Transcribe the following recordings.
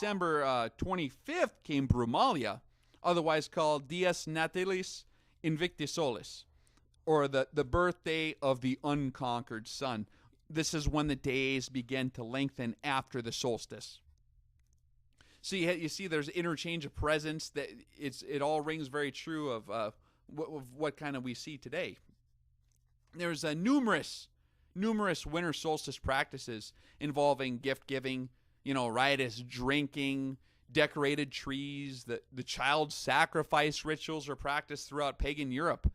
December 25th came Brumalia, otherwise called Dies Natalis Invicti Solis, or the birthday of the unconquered sun. This is when the days begin to lengthen after the solstice. So you see there's interchange of presents. That it all rings very true of what kind of we see today. There's numerous winter solstice practices involving gift giving, riotous drinking, decorated trees. The child sacrifice rituals are practiced throughout pagan Europe.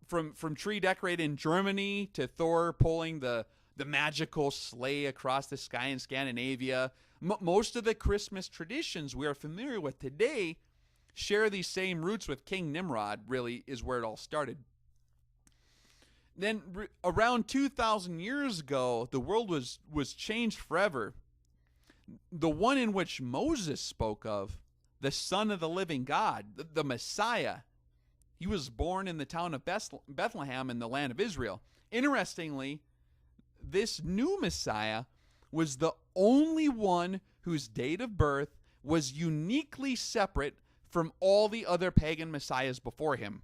From tree decorated in Germany to Thor pulling the magical sleigh across the sky in Scandinavia. Most of the Christmas traditions we are familiar with today share these same roots with King Nimrod, really, is where it all started. Then around 2,000 years ago, the world was changed forever. The one in which Moses spoke of, the Son of the living God, the Messiah, he was born in the town of Bethlehem in the land of Israel. Interestingly, this new Messiah was the only one whose date of birth was uniquely separate from all the other pagan messiahs before him.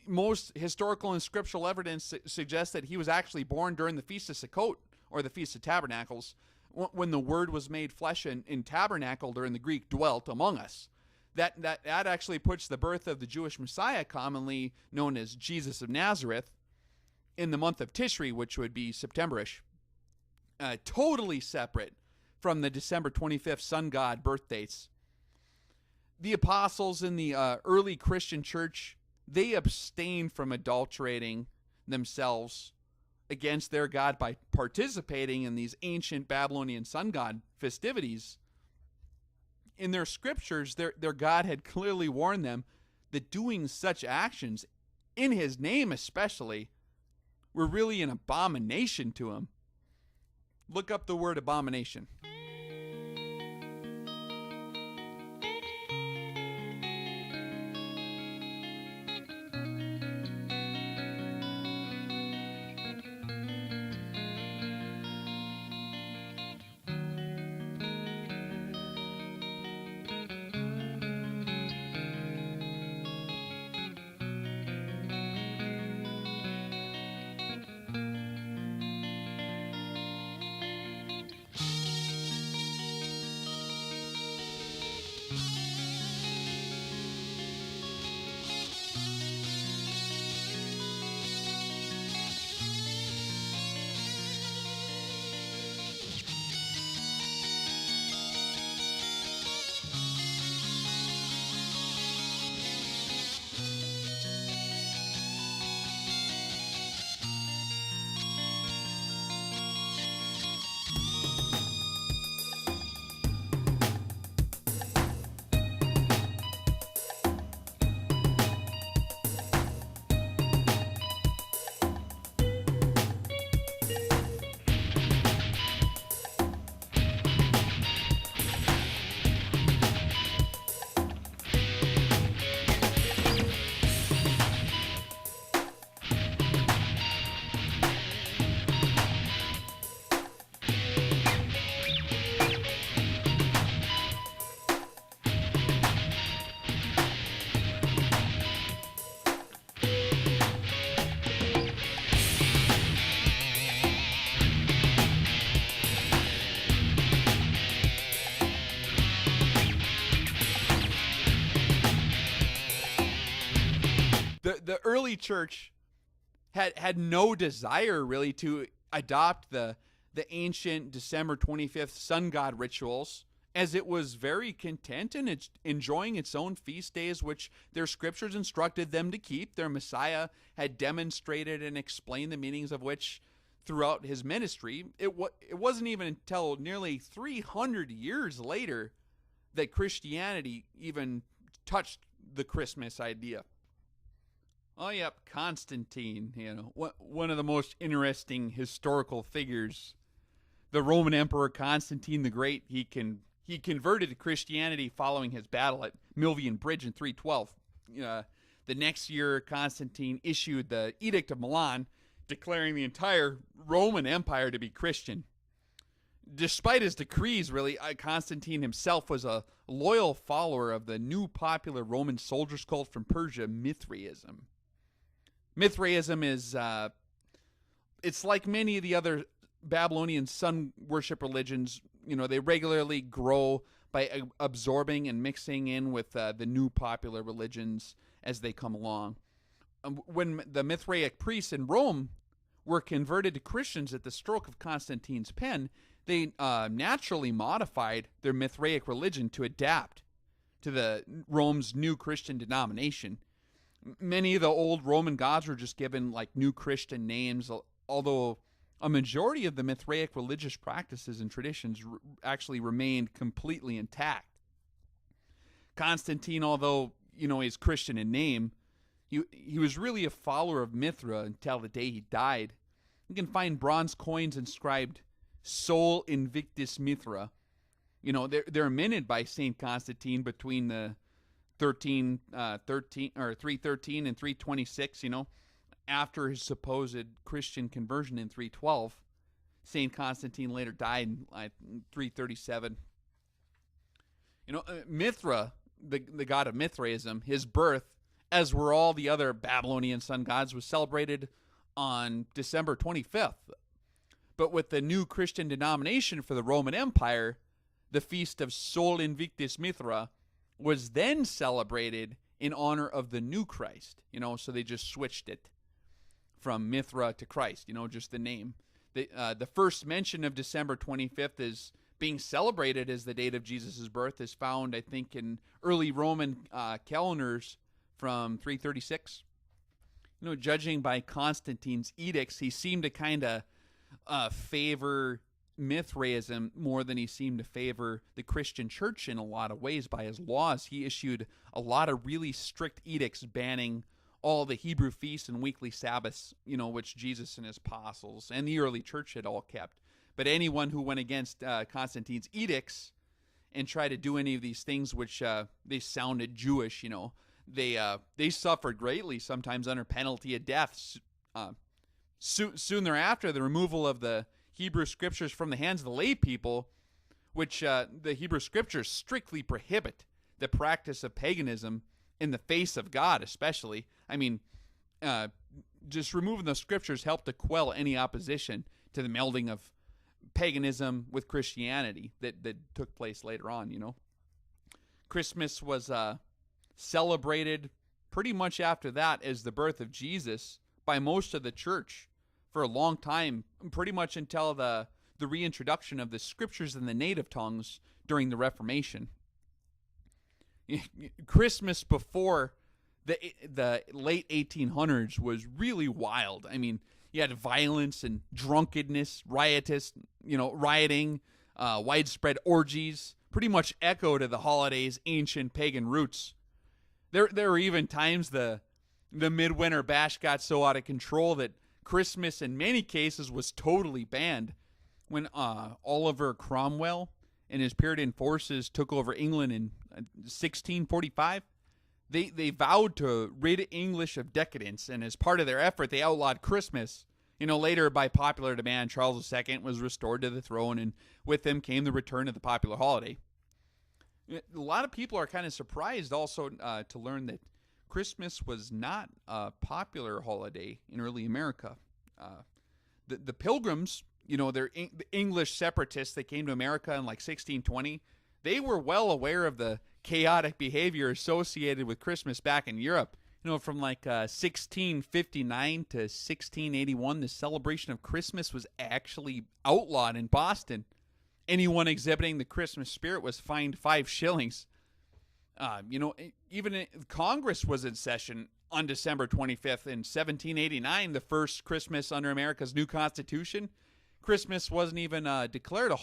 Most historical and scriptural evidence suggests that he was actually born during the Feast of Sukkot, or the Feast of Tabernacles, when the Word was made flesh and tabernacled, or in the Greek, dwelt among us. That actually puts the birth of the Jewish Messiah, commonly known as Jesus of Nazareth, in the month of Tishri, which would be September-ish, totally separate from the December 25th sun god birth dates. The apostles in the early Christian church, they abstained from adulterating themselves against their God by participating in these ancient Babylonian sun god festivities. In their scriptures, their God had clearly warned them that doing such actions, in his name especially, were really an abomination to him. Look up the word abomination. The early church had no desire really to adopt the ancient December 25th sun god rituals, as it was very content in enjoying its own feast days, which their scriptures instructed them to keep. Their Messiah had demonstrated and explained the meanings of which throughout his ministry. It wasn't even until nearly 300 years later that Christianity even touched the Christmas idea. Oh, yep, Constantine, one of the most interesting historical figures. The Roman Emperor Constantine the Great, he converted to Christianity following his battle at Milvian Bridge in 312. The next year, Constantine issued the Edict of Milan, declaring the entire Roman Empire to be Christian. Despite his decrees, really, Constantine himself was a loyal follower of the new popular Roman soldiers cult from Persia, Mithraism. Mithraism is, it's like many of the other Babylonian sun worship religions. They regularly grow by absorbing and mixing in with the new popular religions as they come along. When the Mithraic priests in Rome were converted to Christians at the stroke of Constantine's pen, they naturally modified their Mithraic religion to adapt to the Rome's new Christian denomination. Many of the old Roman gods were just given like new Christian names, although a majority of the Mithraic religious practices and traditions actually remained completely intact. Constantine, although he's Christian in name, he was really a follower of Mithra until the day he died. You can find bronze coins inscribed "Sol Invictus Mithra." They're minted by Saint Constantine between the 313 and 326. After his supposed Christian conversion in 312, Saint Constantine later died in 337. Mithra, the god of Mithraism, his birth, as were all the other Babylonian sun gods, was celebrated on December 25th. But with the new Christian denomination for the Roman Empire, the feast of Sol Invictus Mithra was then celebrated in honor of the new Christ. So they just switched it from Mithra to Christ, just the name. The first mention of December 25th is being celebrated as the date of Jesus' birth is found, I think, in early Roman calendars from 336. Judging by Constantine's edicts, he seemed to kind of favor Mithraism more than he seemed to favor the Christian church in a lot of ways. By his laws, he issued a lot of really strict edicts banning all the Hebrew feasts and weekly Sabbaths, which Jesus and his apostles and the early church had all kept. But anyone who went against Constantine's edicts and tried to do any of these things which they sounded Jewish, they suffered greatly, sometimes under penalty of death. Soon thereafter, the removal of the Hebrew scriptures from the hands of the lay people, which the Hebrew scriptures strictly prohibit the practice of paganism in the face of God, especially. I mean, just removing the scriptures helped to quell any opposition to the melding of paganism with Christianity that took place later on. Christmas was celebrated pretty much after that as the birth of Jesus by most of the church for a long time, pretty much until the reintroduction of the scriptures in the native tongues during the Reformation. Christmas before the late 1800s was really wild. I mean, you had violence and drunkenness, rioting, widespread orgies, pretty much echo to the holiday's ancient pagan roots. There were even times the midwinter bash got so out of control that Christmas in many cases was totally banned. When Oliver Cromwell and his Puritan forces took over England in 1645, they vowed to rid English of decadence, and as part of their effort, they outlawed Christmas. Later, by popular demand, Charles II was restored to the throne, and with him came the return of the popular holiday. A lot of people are kind of surprised also to learn that Christmas was not a popular holiday in early America. The Pilgrims, the English separatists that came to America in like 1620, they were well aware of the chaotic behavior associated with Christmas back in Europe. From like 1659 to 1681, the celebration of Christmas was actually outlawed in Boston. Anyone exhibiting the Christmas spirit was fined 5 shillings. Even Congress was in session on December 25th in 1789, the first Christmas under America's new Constitution. Christmas wasn't even declared a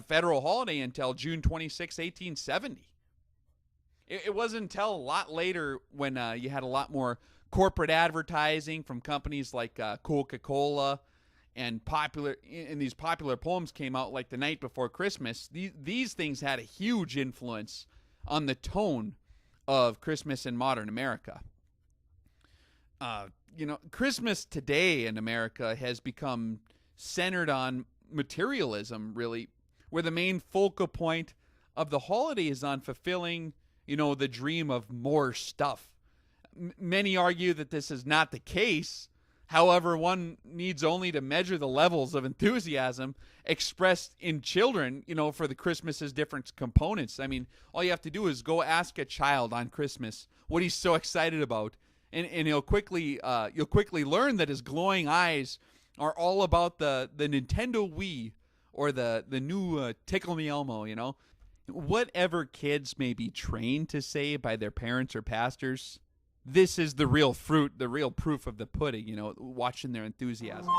federal holiday, until June 26, 1870. It wasn't until a lot later when you had a lot more corporate advertising from companies like Coca-Cola and these popular poems came out like the night before Christmas. These things had a huge influence on the tone of Christmas in modern America. Christmas today in America has become centered on materialism, really, where the main focal point of the holiday is on fulfilling, the dream of more stuff. Many argue that this is not the case. However, one needs only to measure the levels of enthusiasm expressed in children, for the Christmas's different components. I mean, all you have to do is go ask a child on Christmas what he's so excited about, and you'll quickly learn that his glowing eyes are all about the Nintendo Wii or the new Tickle Me Elmo. Whatever kids may be trained to say by their parents or pastors, this is the real fruit, the real proof of the pudding, watching their enthusiasm.